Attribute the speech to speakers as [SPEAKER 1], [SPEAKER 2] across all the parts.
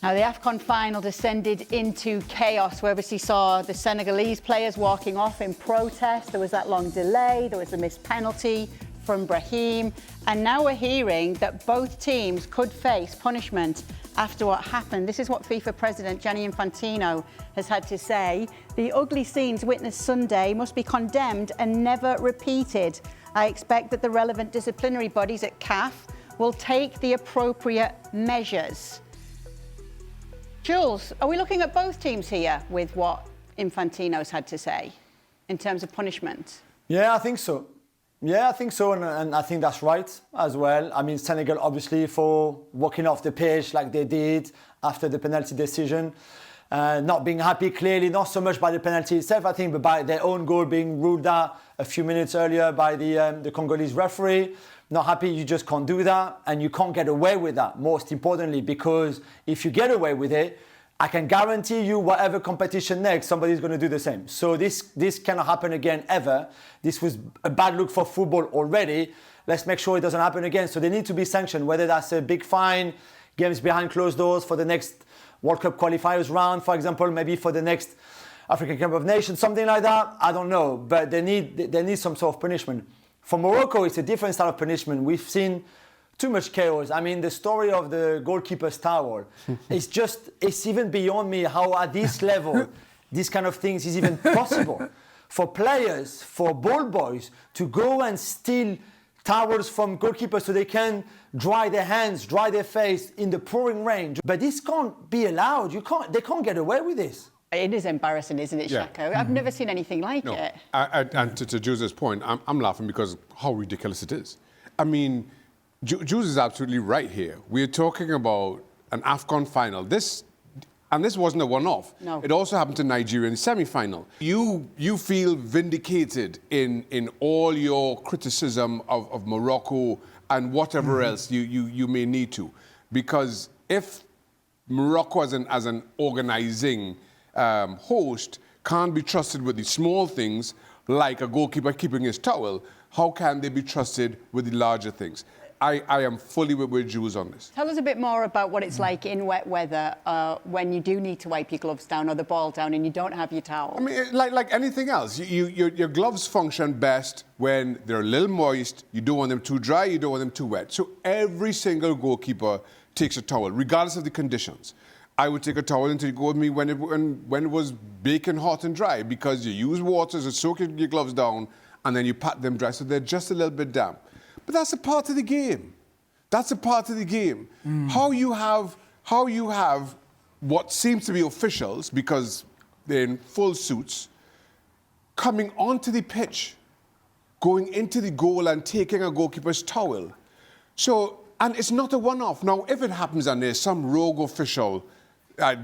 [SPEAKER 1] Now, the AFCON Final descended into chaos. We obviously saw the Senegalese players walking off in protest. There was that long delay. There was a missed penalty from Brahim. And now we're hearing that both teams could face punishment after what happened. This is what FIFA President Gianni Infantino has had to say. The ugly scenes witnessed Sunday must be condemned and never repeated. I expect that the relevant disciplinary bodies at CAF will take the appropriate measures. Jules, are we looking at both teams here with what Infantino's had to say in terms of punishment?
[SPEAKER 2] Yeah, I think so. And I think that's right as well. I mean, Senegal, obviously, for walking off the pitch like they did after the penalty decision, not being happy, clearly, not so much by the penalty itself, I think, but by their own goal being ruled out a few minutes earlier by the Congolese referee. Not happy, you just can't do that, and you can't get away with that, most importantly, because if you get away with it, I can guarantee you whatever competition next, somebody's going to do the same. So this cannot happen again ever. This was a bad look for football already. Let's make sure it doesn't happen again. So they need to be sanctioned, whether that's a big fine, games behind closed doors for the next World Cup qualifiers round, for example, maybe for the next African Cup of Nations, something like that. I don't know, but they need some sort of punishment. For Morocco, it's a different style of punishment. We've seen too much chaos. I mean, the story of the goalkeeper's towel, it's even beyond me how at this level, this kind of things is even possible. For players, for ball boys, to go and steal towels from goalkeepers so they can dry their hands, dry their face in the pouring rain. But this can't be allowed. They can't get away with this.
[SPEAKER 1] It is embarrassing, isn't it, Shako? I've never seen anything like it.
[SPEAKER 3] And to Jules' point, I'm laughing because how ridiculous it is. I mean, Jules is absolutely right here. We're talking about an AFCON final. This wasn't a one-off.
[SPEAKER 1] No.
[SPEAKER 3] It also happened to Nigeria in the semi-final. You feel vindicated in all your criticism of Morocco and whatever else you may need to. Because if Morocco as an organizing host can't be trusted with the small things like a goalkeeper keeping his towel, how can they be trusted with the larger things? I am fully with Jules on this.
[SPEAKER 1] Tell us a bit more about what it's like in wet weather when you do need to wipe your gloves down or the ball down and you don't have your towel.
[SPEAKER 3] I mean, like anything else, your gloves function best when they're a little moist. You don't want them too dry, you don't want them too wet. So every single goalkeeper takes a towel, regardless of the conditions. I would take a towel and take it with me when it was baking hot and dry, because you use water to soak your gloves down and then you pat them dry so they're just a little bit damp. But that's a part of the game. How you have what seems to be officials, because they're in full suits, coming onto the pitch, going into the goal and taking a goalkeeper's towel. So, and it's not a one-off. Now, if it happens and there's some rogue official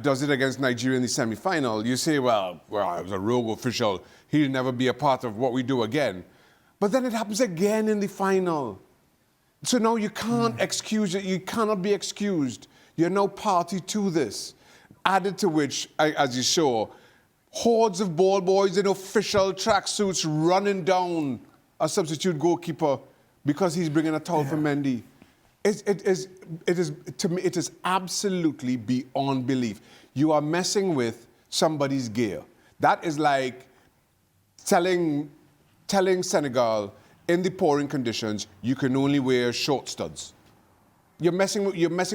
[SPEAKER 3] does it against Nigeria in the semi-final, you say, well, it was a rogue official. He'll never be a part of what we do again. But then it happens again in the final. So now you can't excuse it. You cannot be excused. You're no party to this. Added to which, as you saw, hordes of ball boys in official tracksuits running down a substitute goalkeeper because he's bringing a towel for Mendy. To me, it is absolutely beyond belief. You are messing with somebody's gear. That is like telling Senegal in the pouring conditions you can only wear short studs. You're messing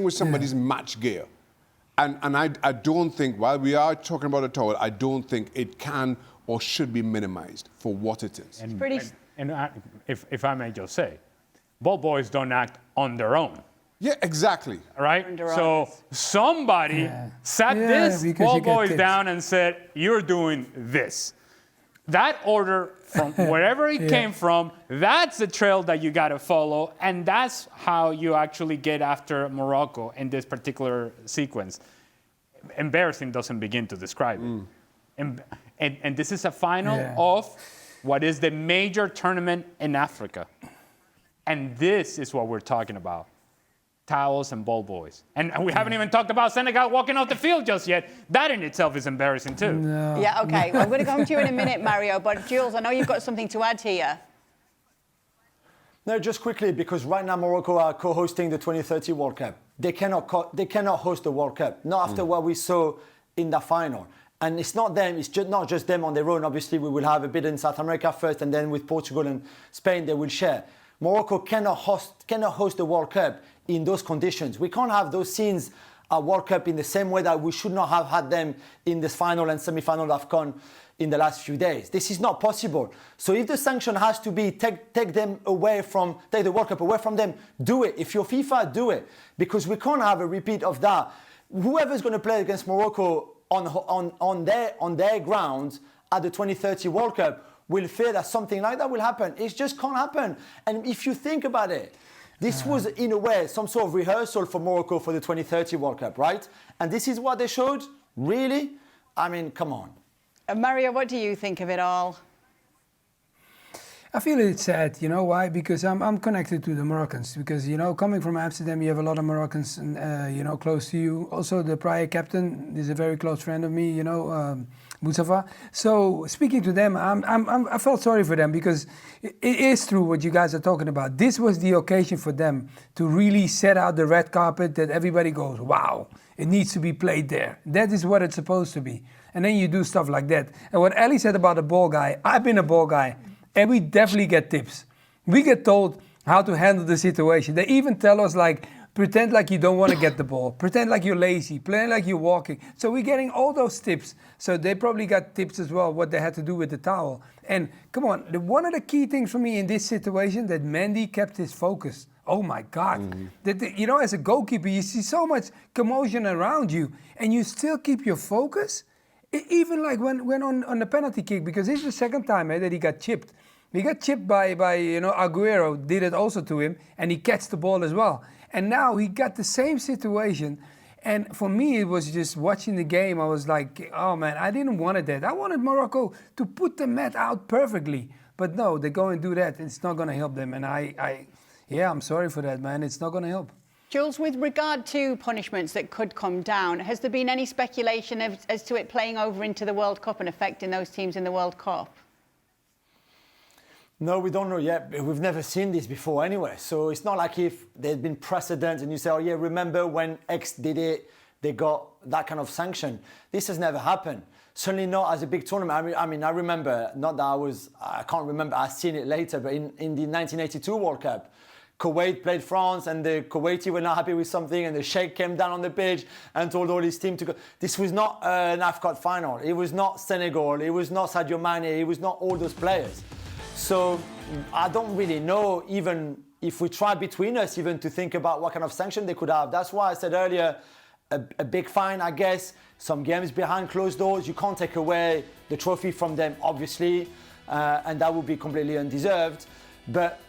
[SPEAKER 3] with somebody's match gear. And I don't think, while we are talking about a towel, I don't think it can or should be minimized for what it is.
[SPEAKER 4] If I may just say, ball boys don't act on their own.
[SPEAKER 3] Yeah, exactly.
[SPEAKER 4] Right? So somebody sat this ball boys down and said, you're doing this. That order from wherever it came from, that's the trail that you got to follow, and that's how you actually get after Morocco in this particular sequence. Embarrassing doesn't begin to describe it. And this is a final of what is the major tournament in Africa. And this is what we're talking about. Towels and ball boys. And we haven't even talked about Senegal walking off the field just yet. That in itself is embarrassing too.
[SPEAKER 1] No. Yeah, okay. Well, I'm going to come to you in a minute, Mario. But Jules, I know you've got something to add here.
[SPEAKER 2] No, just quickly, because right now Morocco are co-hosting the 2030 World Cup. they cannot host the World Cup. Not after what we saw in the final. And it's not them. It's just not just them on their own. Obviously, we will have a bit in South America first, and then with Portugal and Spain, they will share. Morocco cannot host the World Cup in those conditions. We can't have those scenes at World Cup in the same way that we should not have had them in this final and semi-final of AFCON in the last few days. This is not possible. So if the sanction has to be take the World Cup away from them, do it. If you're FIFA, do it. Because we can't have a repeat of that. Whoever's going to play against Morocco on their grounds at the 2030 World Cup will fear that something like that will happen. It just can't happen. And if you think about it, this was, in a way, some sort of rehearsal for Morocco for the 2030 World Cup, right? And this is what they showed? Really? I mean, come on.
[SPEAKER 1] Mario, what do you think of it all?
[SPEAKER 5] I feel it's sad, you know why? Because I'm connected to the Moroccans. Because, you know, coming from Amsterdam, you have a lot of Moroccans, you know, close to you. Also, the prior captain is a very close friend of me, you know, Mustafa. So, speaking to them, I felt sorry for them because it is true what you guys are talking about. This was the occasion for them to really set out the red carpet that everybody goes, wow, it needs to be played there. That is what it's supposed to be. And then you do stuff like that. And what Ali said about the ball guy, I've been a ball guy. And we definitely get tips. We get told how to handle the situation. They even tell us, like, pretend like you don't want to get the ball. Pretend like you're lazy. Pretend like you're walking. So we're getting all those tips. So they probably got tips as well, what they had to do with the towel. And come on, one of the key things for me in this situation, that Mendy kept his focus. Oh my God. You know, as a goalkeeper, you see so much commotion around you, and you still keep your focus. Even like when on the penalty kick, because this is the second time that he got chipped. He got chipped by you know, Aguero did it also to him, and he catched the ball as well. And now he got the same situation. And for me, it was just watching the game. I was like, oh man, I didn't want that. I wanted Morocco to put the mat out perfectly. But no, they go and do that. It's not going to help them. And I'm sorry for that, man. It's not going to help.
[SPEAKER 1] Jules, with regard to punishments that could come down, has there been any speculation as to it playing over into the World Cup and affecting those teams in the World Cup?
[SPEAKER 2] No, we don't know yet. We've never seen this before anyway. So it's not like if there'd been precedent and you say, oh yeah, remember when X did it, they got that kind of sanction. This has never happened. Certainly not as a big tournament. I mean, I remember, not that I can't remember, I've seen it later, but in the 1982 World Cup, Kuwait played France and the Kuwaiti were not happy with something and the Sheikh came down on the pitch and told all his team to go. This was not an AFCON final. It was not Senegal. It was not Sadio Mane. It was not all those players. So I don't really know, even if we try between us even to think about what kind of sanction they could have. That's why I said earlier, a big fine, I guess. Some games behind closed doors. You can't take away the trophy from them, obviously, and that would be completely undeserved. But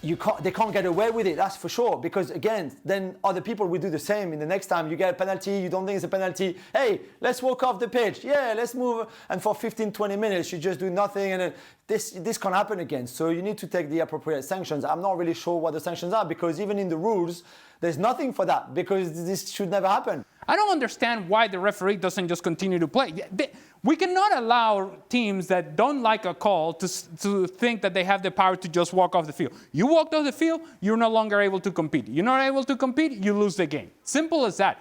[SPEAKER 2] they can't get away with it, that's for sure. Because again, then other people will do the same. In the next time you get a penalty, you don't think it's a penalty. Hey, let's walk off the pitch. Yeah, let's move. And for 15, 20 minutes, you just do nothing. And this can't happen again. So you need to take the appropriate sanctions. I'm not really sure what the sanctions are because even in the rules, there's nothing for that because this should never happen.
[SPEAKER 4] I don't understand why the referee doesn't just continue to play. We cannot allow teams that don't like a call to think that they have the power to just walk off the field. You walked off the field, you're no longer able to compete. You're not able to compete, you lose the game. Simple as that.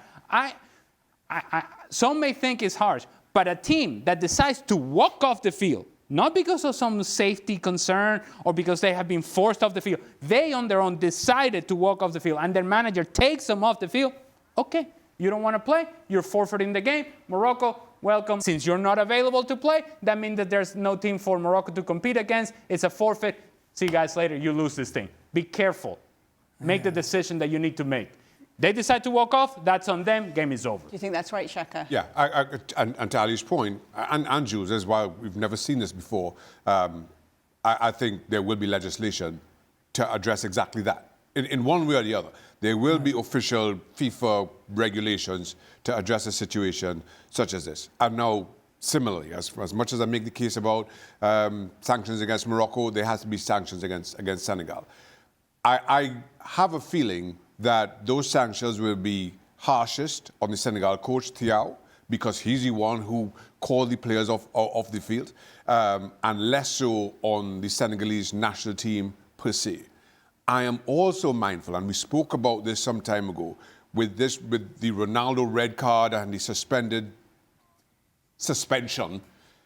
[SPEAKER 4] Some may think it's harsh, but a team that decides to walk off the field, not because of some safety concern or because they have been forced off the field, they on their own decided to walk off the field and their manager takes them off the field, okay. You don't want to play, you're forfeiting the game. Morocco, welcome. Since you're not available to play, that means that there's no team for Morocco to compete against. It's a forfeit. See you guys later, you lose this thing. Be careful. Make the decision that you need to make. They decide to walk off, that's on them, game is over.
[SPEAKER 1] Do you think that's right, Shaka?
[SPEAKER 3] Yeah, and to Ali's point, and Jules, that's why we've never seen this before, I think there will be legislation to address exactly that. In one way or the other. There will be official FIFA regulations to address a situation such as this. And now, similarly, as much as I make the case about sanctions against Morocco, there has to be sanctions against Senegal. I have a feeling that those sanctions will be harshest on the Senegal coach, Thiaw, because he's the one who called the players off the field, and less so on the Senegalese national team per se. I am also mindful, and we spoke about this some time ago, with the Ronaldo red card and the suspension,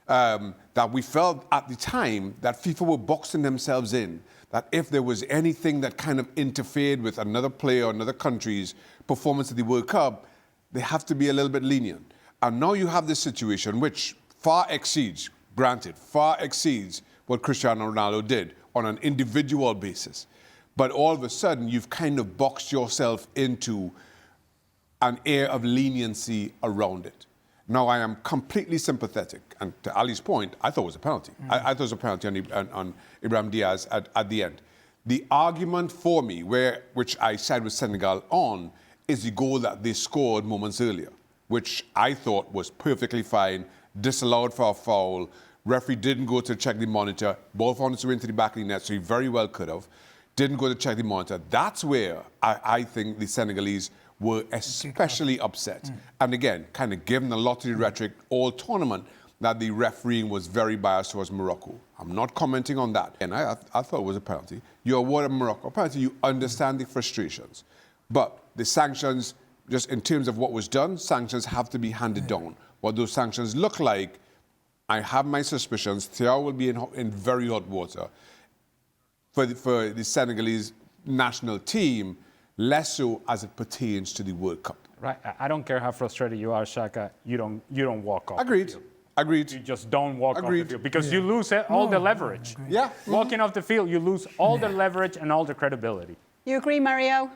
[SPEAKER 3] that we felt at the time that FIFA were boxing themselves in, that if there was anything that kind of interfered with another player or another country's performance at the World Cup, they have to be a little bit lenient. And now you have this situation which far exceeds what Cristiano Ronaldo did on an individual basis. But all of a sudden, you've kind of boxed yourself into an air of leniency around it. Now, I am completely sympathetic. And to Ali's point, I thought it was a penalty. I thought it was a penalty on Ibrahim Diaz at the end. The argument for me, which I side with Senegal on, is the goal that they scored moments earlier, which I thought was perfectly fine, disallowed for a foul. Referee didn't go to check the monitor. Ball found its way into the back of the net, so he very well could have. Didn't go to check the monitor. That's where I think the Senegalese were especially upset. And again, kind of given a lot of the rhetoric all tournament that the refereeing was very biased towards Morocco. I'm not commenting on that. And I thought it was a penalty. You award Morocco a penalty, you understand the frustrations. But the sanctions, just in terms of what was done, sanctions have to be handed down. What those sanctions look like, I have my suspicions. Thiaw will be in very hot water for the Senegalese national team, less so as it pertains to the World Cup.
[SPEAKER 4] Right. I don't care how frustrated you are, Shaka. You don't walk off.
[SPEAKER 3] Agreed.
[SPEAKER 4] The field.
[SPEAKER 3] Agreed.
[SPEAKER 4] You just don't walk off the field because you lose the leverage.
[SPEAKER 3] Yeah.
[SPEAKER 4] Walking off the field, you lose all the leverage and all the credibility.
[SPEAKER 1] You agree, Mario?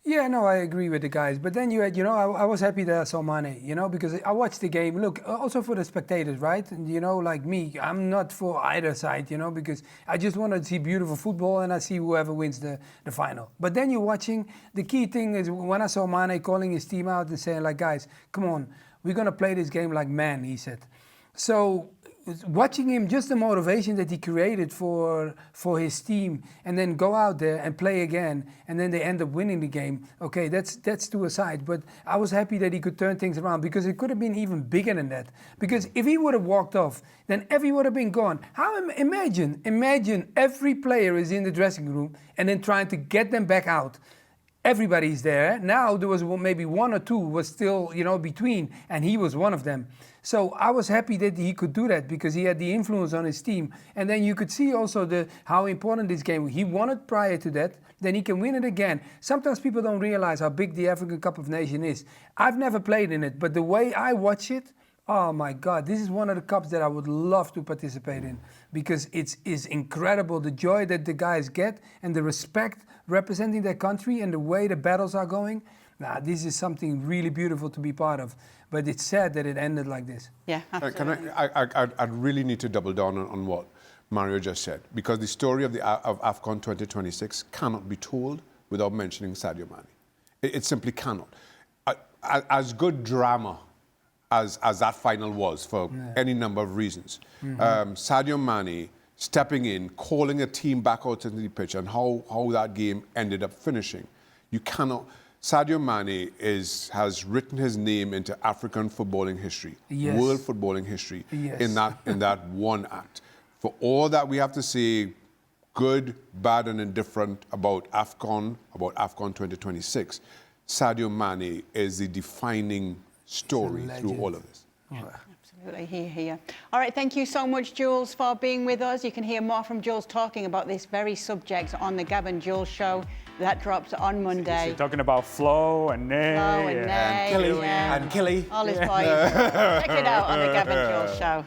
[SPEAKER 5] Yeah, no, I agree with the guys. But then you had, I was happy that I saw Mane, because I watched the game. Look, also for the spectators, right? And, like me, I'm not for either side, because I just want to see beautiful football and I see whoever wins the final. But then you're watching, the key thing is when I saw Mane calling his team out and saying, like, guys, come on, we're going to play this game like men, he said. So watching him, just the motivation that he created for his team, and then go out there and play again, and then they end up winning the game. Okay, that's to a side. But I was happy that he could turn things around because it could have been even bigger than that. Because if he would have walked off, then everyone would have been gone. Imagine every player is in the dressing room and then trying to get them back out. Everybody's there. Now there was maybe one or two was still, between, and he was one of them. So I was happy that he could do that because he had the influence on his team. And then you could see also how important this game was. He won it prior to that, then he can win it again. Sometimes people don't realize how big the African Cup of Nations is. I've never played in it, but the way I watch it, oh my God, this is one of the cups that I would love to participate in because it's incredible, the joy that the guys get and the respect representing their country and the way the battles are going. This is something really beautiful to be part of. But it's sad that it ended like this.
[SPEAKER 1] Yeah, absolutely.
[SPEAKER 3] I really need to double down on what Mario just said because the story of AFCON 2026 cannot be told without mentioning Sadio Mane. It simply cannot. As good drama as that final was for any number of reasons, Sadio Mane stepping in, calling a team back out into the pitch and how that game ended up finishing. You cannot... Sadio Mane has written his name into African footballing history, world footballing history, in that one act. For all that we have to say, good, bad, and indifferent about AFCON 2026, Sadio Mane is the defining story through all of this.
[SPEAKER 1] Yeah. Absolutely, here. All right, thank you so much, Jules, for being with us. You can hear more from Jules talking about this very subject on the Gavin Jules Show. That drops on Monday.
[SPEAKER 4] You're talking about Flo and Nay
[SPEAKER 1] and
[SPEAKER 2] Killy.
[SPEAKER 1] All his boys. Check it out on the Gavin Jules Show.